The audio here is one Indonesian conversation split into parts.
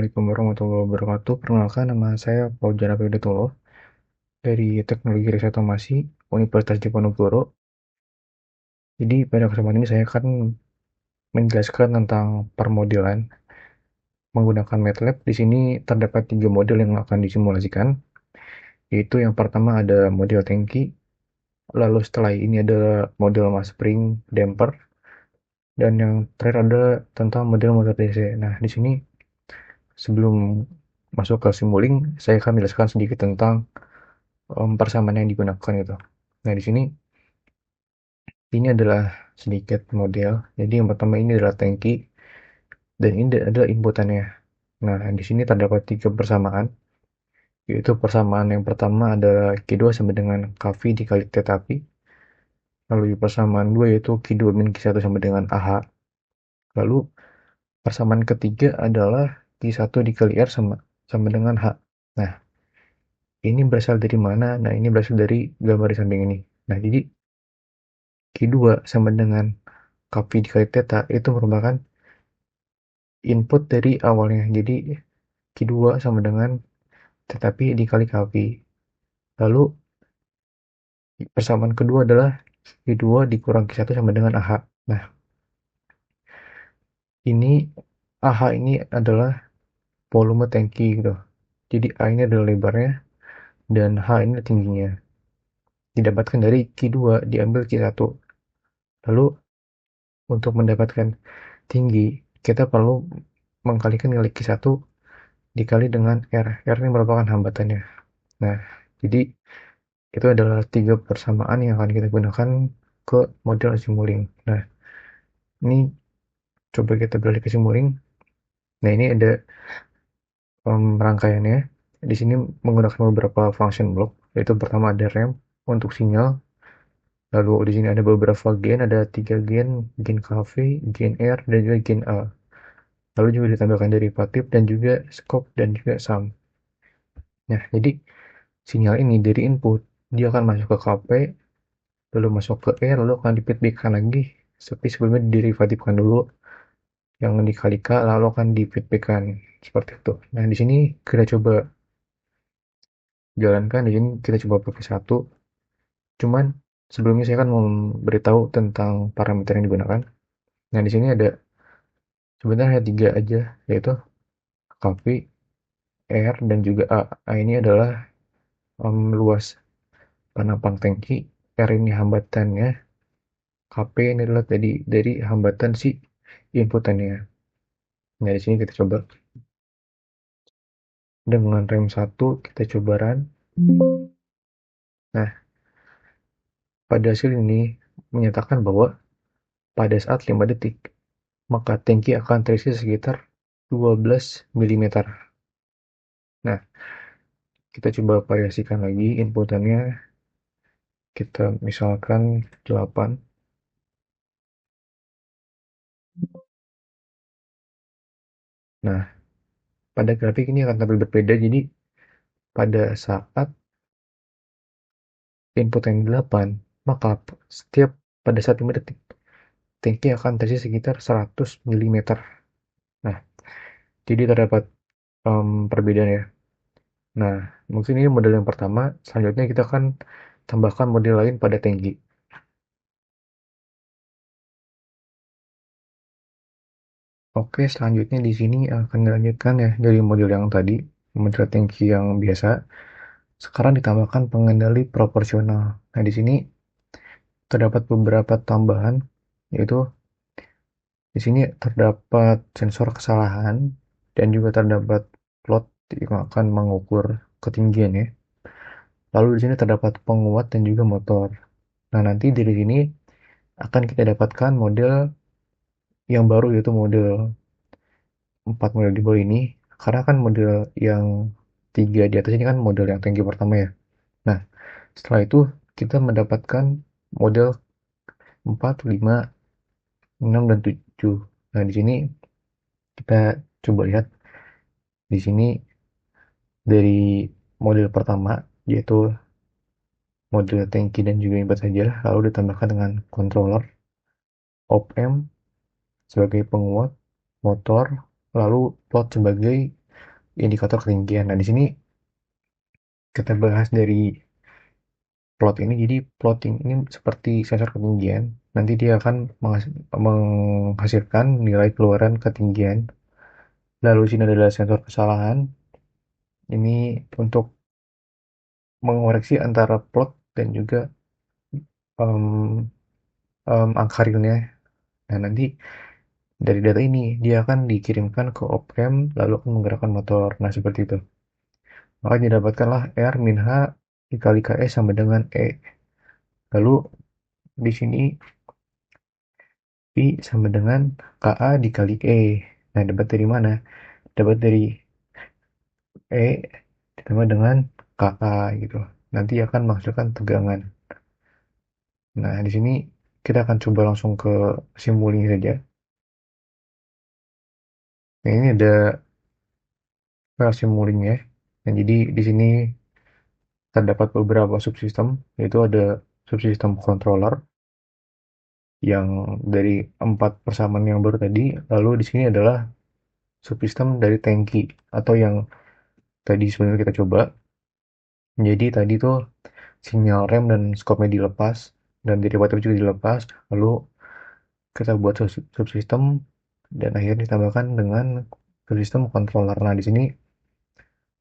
Assalamualaikum warahmatullahi wabarakatuh. Perkenalkan, nama saya Fauzan Afidhitullah dari Teknologi Riset Otomasi Universitas Diponegoro. Jadi pada kesempatan ini saya akan menjelaskan tentang permodelan menggunakan MATLAB. Di sini terdapat 3 model yang akan disimulasikan, yaitu yang pertama ada model tangki, lalu setelah ini ada model mass spring damper, dan yang terakhir ada tentang model motor DC. Nah, di sini sebelum masuk ke simuling, saya akan menjelaskan sedikit tentang persamaan yang digunakan gitu. Nah, di sini ini adalah sedikit model. Jadi yang pertama ini adalah tangki dan ini adalah inputannya. Nah, di sini terdapat 3 persamaan, yaitu persamaan yang pertama adalah Q2 sama dengan KV dikali tetapi. Lalu persamaan 2 yaitu Q2 min Q1 sama dengan AH. Lalu persamaan ketiga adalah Q1 dikali R sama dengan H. Nah, ini berasal dari mana? Nah, ini berasal dari gambar di samping ini. Nah, jadi Q2 sama dengan KV dikali theta itu merupakan input dari awalnya. Jadi Q2 sama dengan tetapi dikali KV. Lalu persamaan kedua adalah Q2 dikurang Q1 sama dengan AH. Nah, ini AH ini adalah volume tangki gitu. Jadi A ini adalah lebarnya dan H ini tingginya. Didapatkan dari Q2 diambil Q1. Lalu untuk mendapatkan tinggi, kita perlu mengkalikan nilai Q1 dikali dengan R. R ini merupakan hambatannya. Nah, jadi itu adalah 3 persamaan yang akan kita gunakan ke model simuling. Nah, ini coba kita beralih ke simuling. Nah, ini ada rangkaiannya. Di sini menggunakan beberapa function block, yaitu pertama ada RAM untuk sinyal. Lalu di sini ada beberapa gen, ada 3 gen, gen KV, gen R, dan juga gen A. Lalu juga ditambahkan derivatif dan juga scope dan juga sum. Nah, jadi sinyal ini dari input dia akan masuk ke KP, lalu masuk ke R, lalu akan dipitbikkan lagi. Tapi sebelumnya diderivatifkan dulu yang dikali K, lalu akan dipitbikkan seperti itu. Nah, di sini kita coba jalankan. Di sini kita coba pakai satu. Cuman sebelumnya saya akan memberitahu tentang parameter yang digunakan. Nah, di sini ada sebenarnya hanya 3 aja, yaitu KV, R, dan juga A. A ini adalah luas penapang tangki, R ini hambatannya, KP ini adalah dari hambatan si inputannya. Nah, di sini kita coba dengan rem 1 kita coba run. Nah, pada hasil ini menyatakan bahwa pada saat 5 detik, maka tangki akan terisi sekitar 12 mm. Nah, kita coba variasikan lagi inputannya. Kita misalkan 8. Nah, pada grafik ini akan tampil berbeda. Jadi, pada saat input yang 8, maka pada saat 5 detik, tangki akan terisi sekitar 100 mm. Nah, jadi terdapat perbedaan ya. Nah, mungkin ini model yang pertama. Selanjutnya kita akan tambahkan model lain pada tangki. Oke, selanjutnya di sini akan dilanjutkan ya dari model yang tadi, model tangki yang biasa. Sekarang ditambahkan pengendali proporsional. Nah, di sini terdapat beberapa tambahan, yaitu di sini terdapat sensor kesalahan dan juga terdapat plot yang akan mengukur ketinggian ya. Lalu di sini terdapat penguat dan juga motor. Nah, nanti dari sini akan kita dapatkan model yang baru, yaitu model 4 model di bawah ini. Karena kan model yang 3 di atas ini kan model yang tinggi pertama ya. Nah, setelah itu kita mendapatkan model 4, 5, 6, dan 7. Nah, di sini kita coba lihat. Di sini dari model pertama, yaitu model tangki dan juga input saja, lalu ditambahkan dengan controller, op amp sebagai penguat, motor, lalu plot sebagai indikator ketinggian. Nah, di sini kita bahas dari plot ini. Jadi plotting ini seperti sensor ketinggian. Nanti dia akan menghasilkan nilai keluaran ketinggian. Lalu di sini adalah sensor kesalahan. Ini untuk mengoreksi antara plot dan juga em, angka realnya. Nah, nanti dari data ini dia akan dikirimkan ke op-cam lalu akan menggerakkan motor. Nah, seperti itu. Maka didapatkanlah R min H dikali KE sama dengan E. Lalu di sini I sama dengan KA dikali E. Nah, dapat dari mana? Dapat dari E ditambah dengan KA gitu. Nanti akan menghasilkan tegangan. Nah, di sini kita akan coba langsung ke simulink saja. Nah, ini ada file simulink ya. Nah, jadi di sini terdapat beberapa subsistem, yaitu ada subsistem controller yang dari 4 persamaan yang baru tadi. Lalu di sini adalah subsistem dari tangki atau yang tadi sebenarnya kita coba. Jadi tadi tuh sinyal rem dan skopnya dilepas dan derivatif juga dilepas. Lalu kita buat subsistem dan akhirnya ditambahkan dengan subsistem controller. Nah, di sini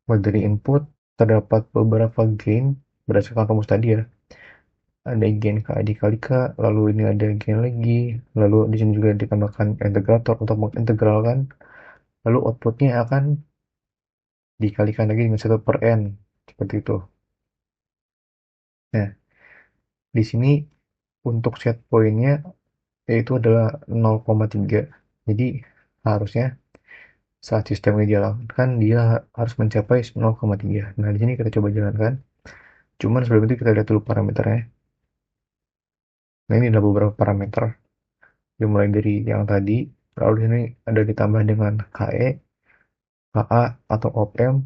mulai dari input terdapat beberapa gain berdasarkan rumus tadi ya. Ada gain K dikali K, lalu ini ada gain lagi, lalu di sini juga ditambahkan integrator untuk mengintegralkan, lalu outputnya akan dikalikan lagi dengan 1/n, seperti itu. Nah, di sini untuk set pointnya yaitu adalah 0,3. Jadi harusnya saat sistem ini dijalankan dia harus mencapai 0,3. Nah, di sini kita coba jalankan. Cuman sebelum itu kita lihat dulu parameternya. Nah, ini adalah beberapa parameter. Dimulai dari yang tadi, lalu di sini ada ditambah dengan KE, KA atau OPM,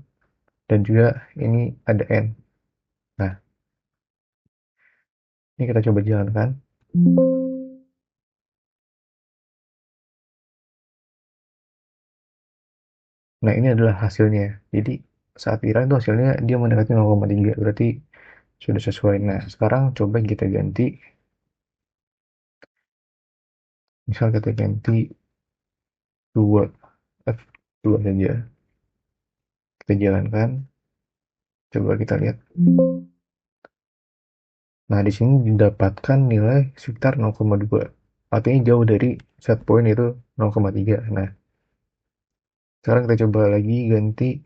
dan juga ini ada N. Nah, ini kita coba jalankan. Nah, ini adalah hasilnya. Jadi, saat viral itu hasilnya dia mendekati 0,3. Berarti sudah sesuai. Nah, sekarang coba kita ganti. Misal kita ganti 2. F2 saja. Kita jalankan. Coba kita lihat. Nah, di sini didapatkan nilai sekitar 0,2. Artinya jauh dari set point itu 0,3. Nah, sekarang kita coba lagi ganti.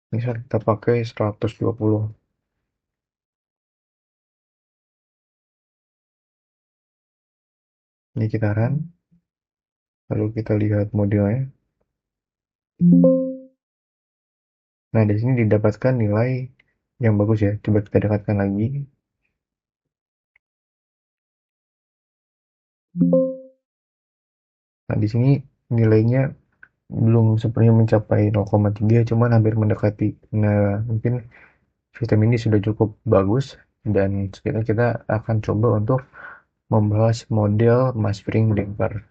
Misal kita pakai 120. Ini kita run. Lalu kita lihat modelnya. Nah, di sini didapatkan nilai yang bagus ya. Coba kita dekatkan lagi. Nah, di sini nilainya belum sepenuhnya mencapai 0,3, cuman hampir mendekati. Nah, mungkin sistem ini sudah cukup bagus dan sekarang kita akan coba untuk membahas model mass spring damper.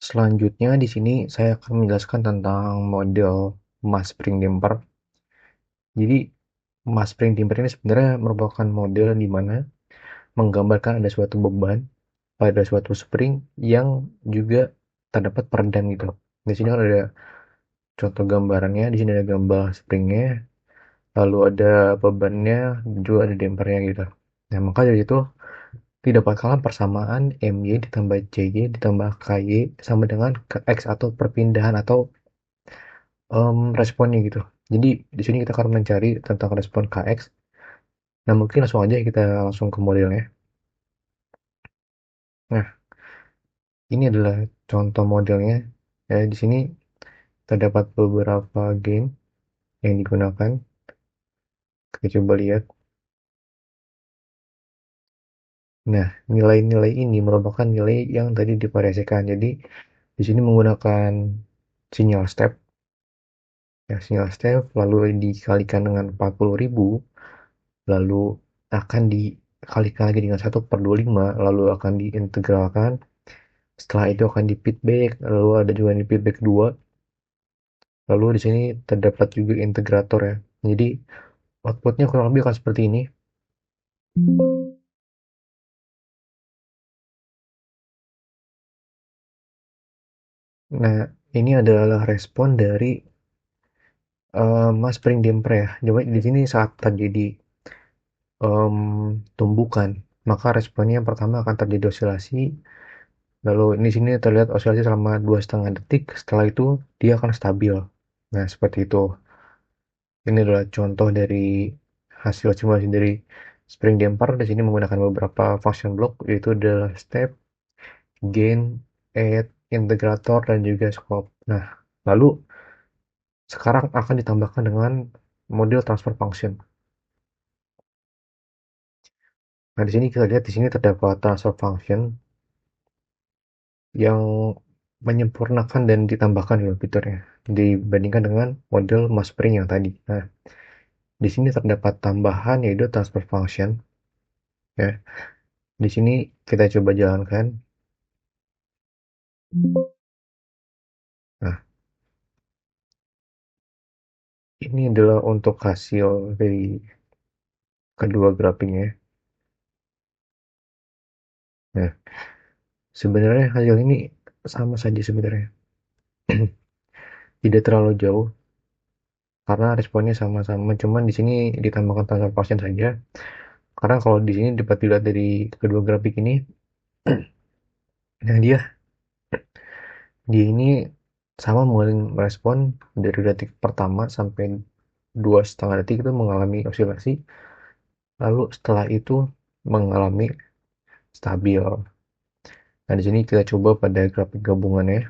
Selanjutnya di sini saya akan menjelaskan tentang model mass spring damper. Jadi mass spring damper ini sebenarnya merupakan model di mana menggambarkan ada suatu beban pada suatu spring yang juga terdapat peredam gitu. Di sini kan ada contoh gambarannya, di sini ada gambar springnya, lalu ada bebannya, juga ada dampernya gitu. Nah, maka dari itu didapatkan persamaan MY ditambah CY ditambah KY sama dengan X atau perpindahan atau responnya gitu. Jadi di sini kita akan mencari tentang respon KX. Nah, mungkin langsung aja kita langsung ke modelnya. Nah, ini adalah contoh modelnya. Ya, di sini terdapat beberapa gain yang digunakan. Kita coba lihat. Nah, nilai-nilai ini merupakan nilai yang tadi divariasikan. Jadi, di sini menggunakan sinyal step. Ya, sinyal step lalu dikalikan dengan 40.000, lalu akan dikalikan lagi dengan 1/25, lalu akan diintegralkan. Setelah itu akan di feedback, lalu ada juga di feedback 2. Lalu di sini terdapat juga integrator ya. Jadi outputnya kurang lebih akan seperti ini. Nah, ini adalah respon dari spring damper ya. Jadi di sini saat terjadi tumbukan, maka responnya yang pertama akan terjadi osilasi. Lalu di sini terlihat osilasi selama 2,5 detik. Setelah itu dia akan stabil. Nah, seperti itu. Ini adalah contoh dari hasil simulasi dari spring damper. Di sini menggunakan beberapa function block, yaitu adalah step, gain, add, integrator, dan juga scope. Nah, lalu sekarang akan ditambahkan dengan model transfer function. Nah, di sini kita lihat di sini terdapat transfer function yang menyempurnakan dan ditambahkan ya fiturnya dibandingkan dengan model mass spring yang tadi. Nah, di sini terdapat tambahan yaitu transfer function ya. Di sini kita coba jalankan. Nah, ini adalah untuk hasil dari kedua grafiknya. Nah, sebenarnya hasil ini sama saja sebenarnya. Tidak terlalu jauh karena responnya sama-sama, cuman di sini ditambahkan transfer function saja. Karena kalau di sini dapat dilihat dari kedua grafik ini, nah dia ini sama merespon dari detik pertama sampai 2,5 detik itu mengalami osilasi, lalu setelah itu mengalami stabil. Nah, di sini kita coba pada grafik gabungannya.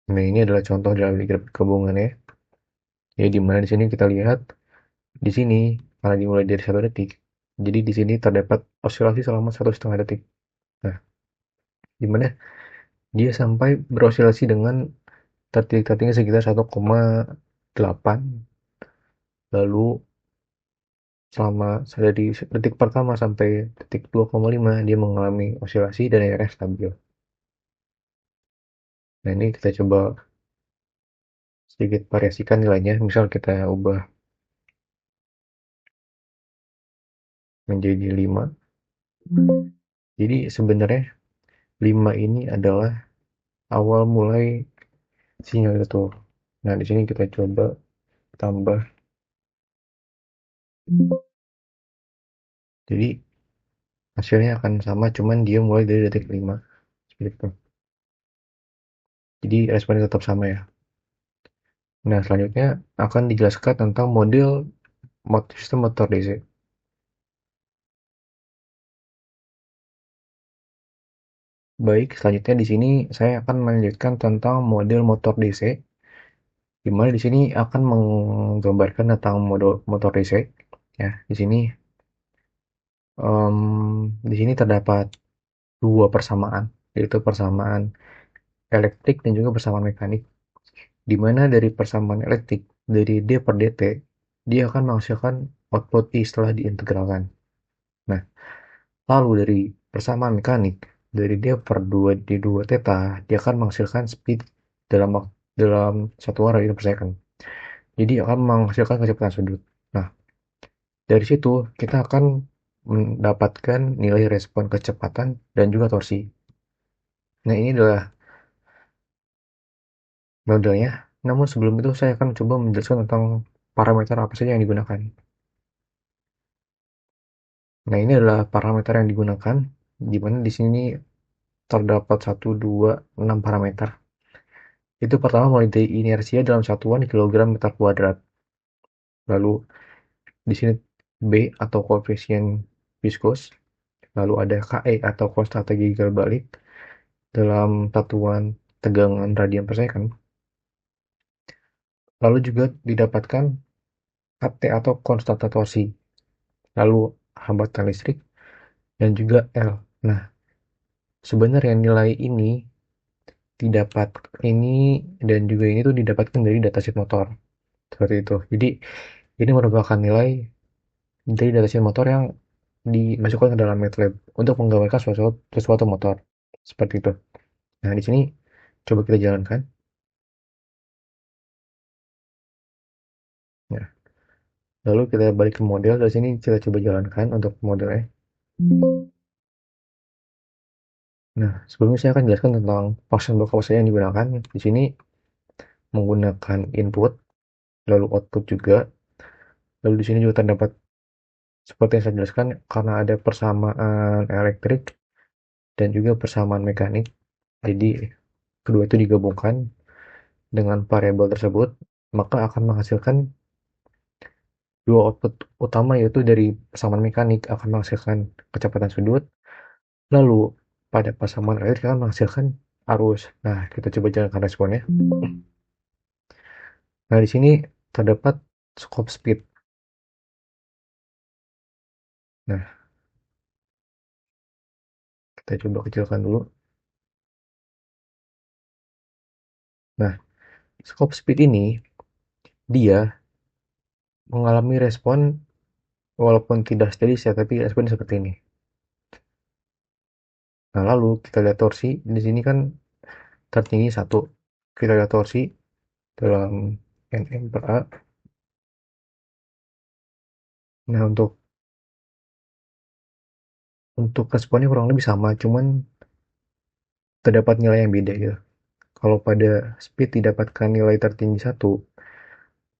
Nah, ini adalah contoh dari grafik gabungannya. Ya, di mana di sini kita lihat di sini karena dimulai dari 1 detik, jadi di sini terdapat osilasi selama 1,5 detik. Nah, di mana dia sampai berosilasi dengan tertinggi sekitar 1,8, lalu selama dari detik pertama sampai detik 2,5 dia mengalami osilasi dan akhirnya stabil. Nah, ini kita coba sedikit variasikan nilainya. Misal kita ubah menjadi 5. Jadi sebenarnya 5 ini adalah awal mulai sinyal itu. Nah, di sini kita coba tambah. Jadi hasilnya akan sama, cuman dia mulai dari detik 5. Seperti itu. Jadi responnya tetap sama ya. Nah, selanjutnya akan dijelaskan tentang model sistem motor DC. Baik, selanjutnya di sini saya akan melanjutkan tentang model motor DC, di mana di sini akan menggambarkan tentang model motor DC. Ya, di sini terdapat dua persamaan, yaitu persamaan elektrik dan juga persamaan mekanik. Di mana dari persamaan elektrik dari D per dt, dia akan menghasilkan output I setelah diintegralkan. Nah, lalu dari persamaan mekanik dari D per 2 D2 theta, dia akan menghasilkan speed dalam dalam satuan radian per second. Jadi akan menghasilkan kecepatan sudut. Nah, dari situ kita akan mendapatkan nilai respon kecepatan dan juga torsi. Nah, ini adalah modelnya. Namun sebelum itu saya akan coba menjelaskan tentang parameter apa saja yang digunakan. Nah, ini adalah parameter yang digunakan, di mana di sini terdapat 1, 2, 6 parameter. Itu pertama mulai dari inersia dalam satuan kilogram meter kuadrat. Lalu di sini B atau koefisien viskos. Lalu ada KE atau konstanta gigal balik dalam satuan tegangan radian per second. Lalu juga didapatkan KT atau konstanta torsi. Lalu hambatan listrik dan juga L. Nah, sebenarnya nilai ini didapat ini dan juga ini tuh didapatkan dari datasheet motor. Seperti itu. Jadi ini merupakan nilai dari datasheet motor yang dimasukkan ke dalam MATLAB untuk menggambarkan sesuatu motor seperti itu. Nah, di sini coba kita jalankan. Ya, lalu kita balik ke model. Dari sini kita coba jalankan untuk modelnya. Nah, sebelumnya saya akan jelaskan tentang function block apa saja yang digunakan. Di sini menggunakan input, lalu output juga. Lalu di sini juga terdapat seperti yang saya jelaskan karena ada persamaan elektrik dan juga persamaan mekanik. Jadi kedua itu digabungkan dengan variabel tersebut, maka akan menghasilkan dua output utama, yaitu dari persamaan mekanik akan menghasilkan kecepatan sudut, lalu pada persamaan elektrik akan menghasilkan arus. Nah, kita coba jalankan responnya. Nah, di sini terdapat scope speed. Nah, kita coba kecilkan dulu. Nah, scope speed ini dia mengalami respon walaupun tidak steady state, tapi responnya seperti ini. Nah, lalu kita lihat torsi. Di sini kan tertinggi 1. Kita lihat torsi dalam Nm per A. Nah, untuk responnya kurang lebih sama, cuman terdapat nilai yang beda gitu. Kalau pada speed didapatkan nilai tertinggi 1,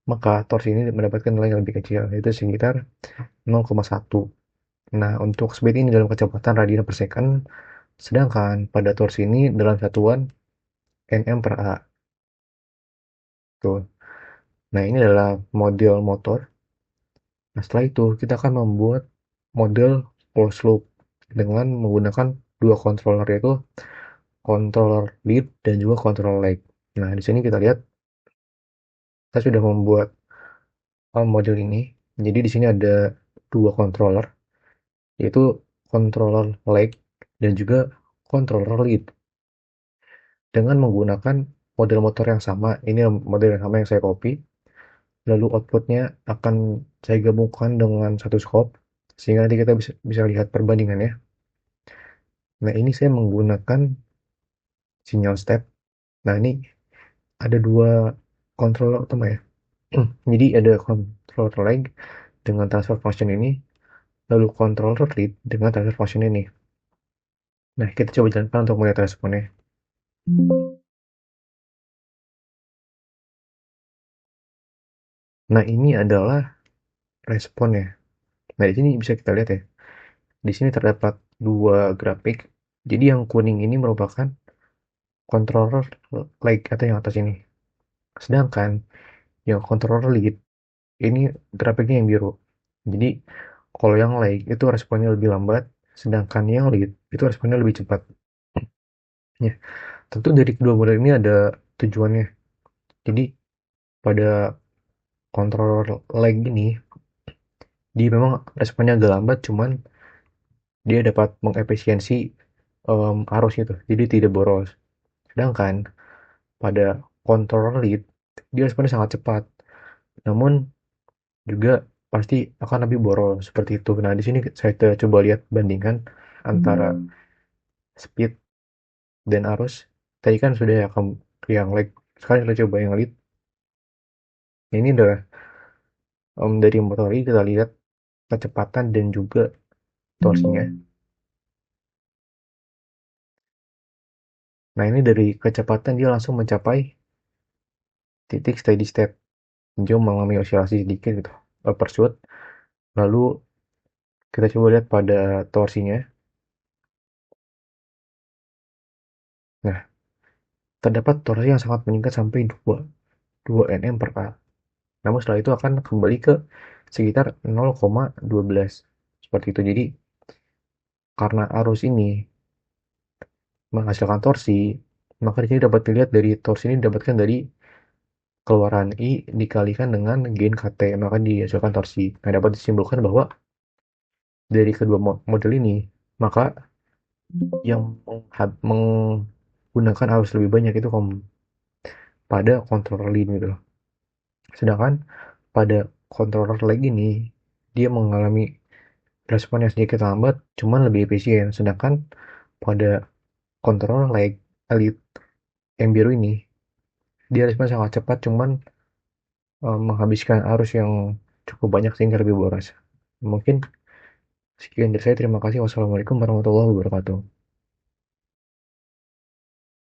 maka torsi ini mendapatkan nilai yang lebih kecil, yaitu sekitar 0,1. Nah, untuk speed ini dalam kecepatan radian per second, sedangkan pada torsi ini dalam satuan Nm per A. Tuh. Nah, ini adalah model motor. Nah, setelah itu kita akan membuat model closed loop dengan menggunakan dua controller, yaitu controller lead dan juga controller lag. Nah, di sini kita lihat saya sudah membuat model ini. Jadi di sini ada dua controller, yaitu controller lag dan juga controller lead. Dengan menggunakan model motor yang sama, ini model yang sama yang saya copy. Lalu outputnya akan saya gabungkan dengan satu scope, sehingga nanti kita bisa lihat perbandingannya. Nah, ini saya menggunakan sinyal step. Nah, ini ada dua controller utama ya. Jadi ada controller lag dengan transfer function ini, lalu controller lead dengan transfer function ini. Nah, kita coba jalankan untuk melihat responnya. Nah, ini adalah responnya. Nah, di sini bisa kita lihat ya. Di sini terdapat dua grafik. Jadi yang kuning ini merupakan controller lag atau yang atas ini. Sedangkan yang controller lead ini grafiknya yang biru. Jadi kalau yang lag itu responnya lebih lambat, sedangkan yang lead itu responnya lebih cepat. Ya, tentu dari kedua model ini ada tujuannya. Jadi pada controller lag ini dia memang responnya agak lambat, cuman dia dapat mengefisiensi arus itu, jadi tidak boros. Sedangkan pada controller lead dia responnya sangat cepat, namun juga pasti akan lebih boros seperti itu. Nah, di sini saya coba lihat bandingkan antara speed dan arus. Tadi kan sudah yang lag, sekarang kita coba yang lead. Ini adalah dari motor ini kita lihat kecepatan dan juga torsinya. Nah, ini dari kecepatan dia langsung mencapai titik steady state. Dia mengalami osilasi sedikit gitu, pursuit. Lalu kita coba lihat pada torsinya. Nah, terdapat torsi yang sangat meningkat sampai 2 Nm per A. Namun setelah itu akan kembali ke sekitar 0,12. Seperti itu. Jadi karena arus ini menghasilkan torsi, maka di sini dapat dilihat dari torsi ini didapatkan dari keluaran I dikalikan dengan gain KT, maka dihasilkan torsi. Nah, dapat disimpulkan bahwa dari kedua model ini, maka yang menggunakan arus lebih banyak itu pada controller lead gitu. Sedangkan pada controller lag ini dia mengalami responnya sedikit lambat, cuman lebih efisien. Sedangkan pada controller like Elite yang biru ini, dia respon sangat cepat, cuman menghabiskan arus yang cukup banyak sehingga lebih boros. Mungkin sekian dari saya. Terima kasih. Wassalamualaikum warahmatullahi wabarakatuh.